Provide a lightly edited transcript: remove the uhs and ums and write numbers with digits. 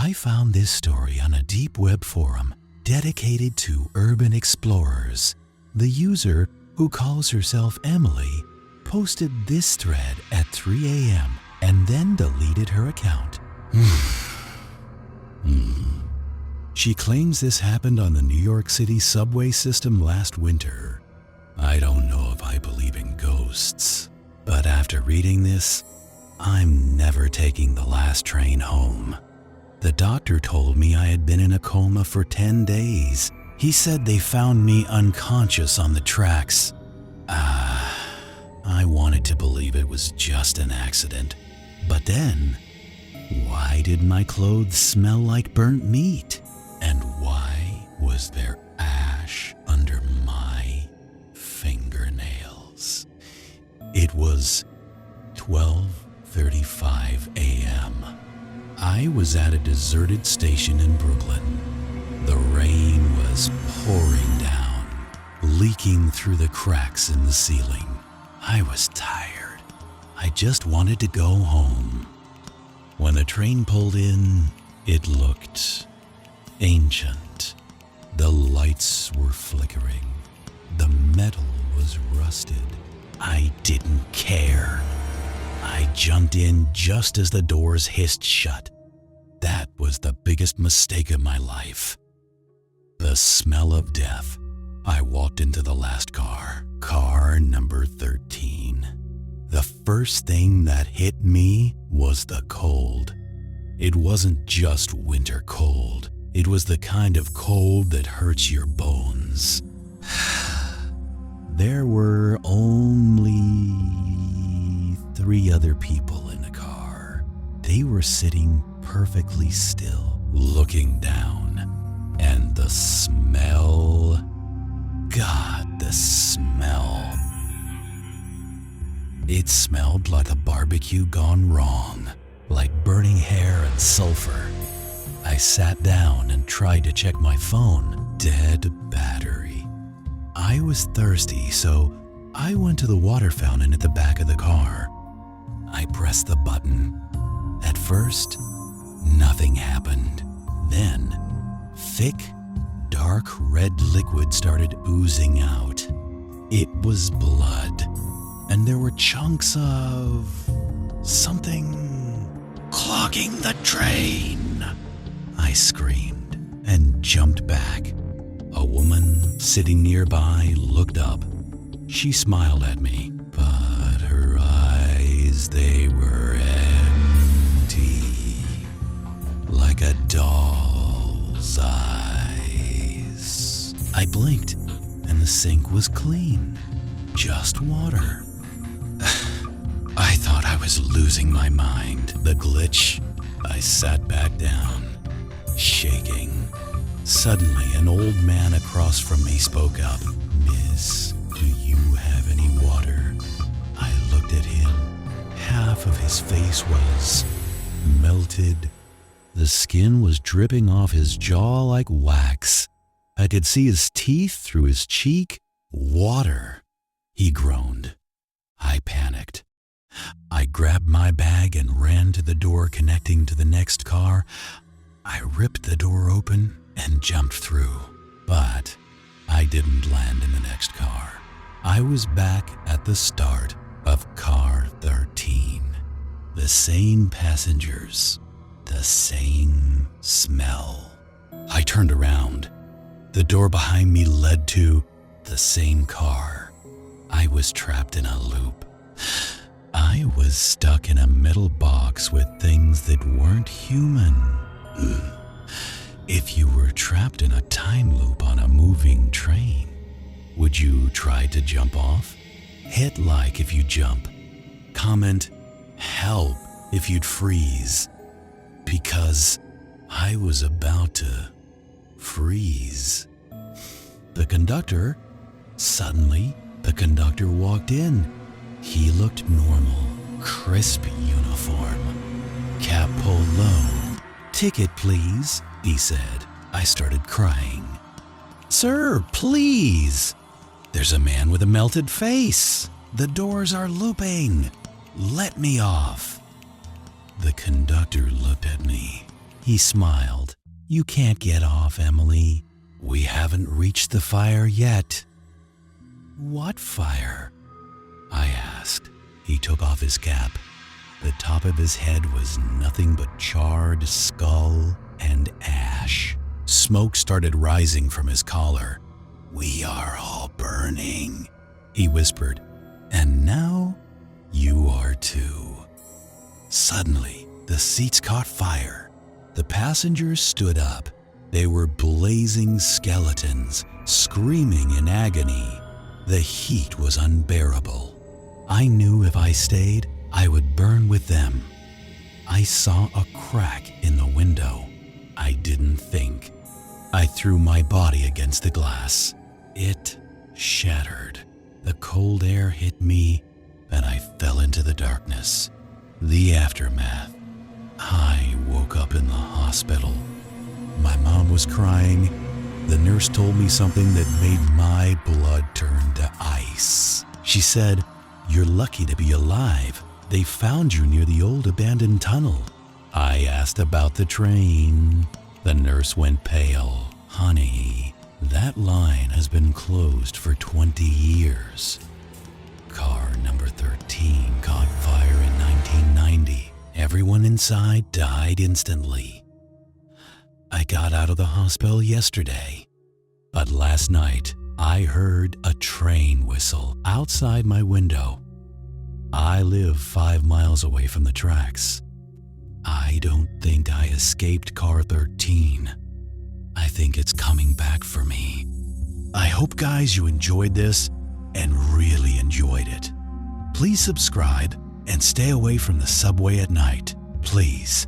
I found this story on a deep web forum dedicated to urban explorers. The user, who calls herself Emily, posted this thread at 3 a.m. and then deleted her account. She claims this happened on the New York City subway system last winter. I don't know if I believe in ghosts, but after reading this, I'm never taking the last train home. The doctor told me I had been in a coma for 10 days. He said they found me unconscious on the tracks. I wanted to believe it was just an accident. But then, why did my clothes smell like burnt meat? And why was there ash under my fingernails? It was 12:35 a.m. I was at a deserted station in Brooklyn. The rain was pouring down, leaking through the cracks in the ceiling. I was tired. I just wanted to go home. When the train pulled in, it looked ancient. The lights were flickering. The metal was rusted. I didn't care. I jumped in just as the doors hissed shut. That was the biggest mistake of my life. The smell of death. I walked into the last car, car number 13. The first thing that hit me was the cold. It wasn't just winter cold. It was the kind of cold that hurts your bones. There were only 3 other people in the car. They were sitting perfectly still, looking down. And the smell, God, the smell. It smelled like a barbecue gone wrong, like burning hair and sulfur. I sat down and tried to check my phone. Dead battery. I was thirsty, so I went to the water fountain at the back of the car. I pressed the button. At first, nothing happened. Then, thick, dark red liquid started oozing out. It was blood, and there were chunks of something clogging the drain. I screamed and jumped back. A woman sitting nearby looked up. She smiled at me, but her eyes, they were empty, like a doll's eyes. I blinked, and the sink was clean. Just water. I thought I was losing my mind. The glitch. I sat back down, shaking. Suddenly, an old man across from me spoke up. "Miss, do you have any water?" I looked at him. Half of his face was melted. The skin was dripping off his jaw like wax. I could see his teeth through his cheek. "Water," he groaned. I panicked. I grabbed my bag and ran to the door connecting to the next car. I ripped the door open and jumped through, but I didn't land in the next car. I was back at the start of car 13. The same passengers, the same smell. I turned around. The door behind me led to the same car. I was trapped in a loop. I was stuck in a metal box with things that weren't human. If you were trapped in a time loop on a moving train, would you try to jump off? Hit like if you jump. Comment help if you'd freeze. Because I was about to freeze. Suddenly, the conductor walked in. He looked normal, crisp uniform. Cap pulled low. "Ticket, please," he said. I started crying. "Sir, please." "There's a man with a melted face. The doors are looping. Let me off." The conductor looked at me. He smiled. You can't get off, Emily. We haven't reached the fire yet. What fire? I asked. He took off his cap. The top of his head was nothing but charred skull and ash. Smoke started rising from his collar. We are all burning, he whispered. And now you are too. Suddenly, the seats caught fire. The passengers stood up. They were blazing skeletons, screaming in agony. The heat was unbearable. I knew if I stayed, I would burn with them. I saw a crack in the window. I didn't think. I threw my body against the glass. It shattered. The cold air hit me, and I fell into the darkness. The aftermath. I woke up in the hospital. My mom was crying. The nurse told me something that made my blood turn to ice. She said, "You're lucky to be alive. They found you near the old abandoned tunnel." I asked about the train. The nurse went pale. Honey, that line has been closed for 20 years. Car number 13 caught fire in 1990. Everyone inside died instantly. I got out of the hospital yesterday, but last night I heard a train whistle outside my window. I live 5 miles away from the tracks. I don't think I escaped car 13. I think it's coming back for me. I hope, guys, you enjoyed this and really enjoyed it. Please subscribe and stay away from the subway at night, please.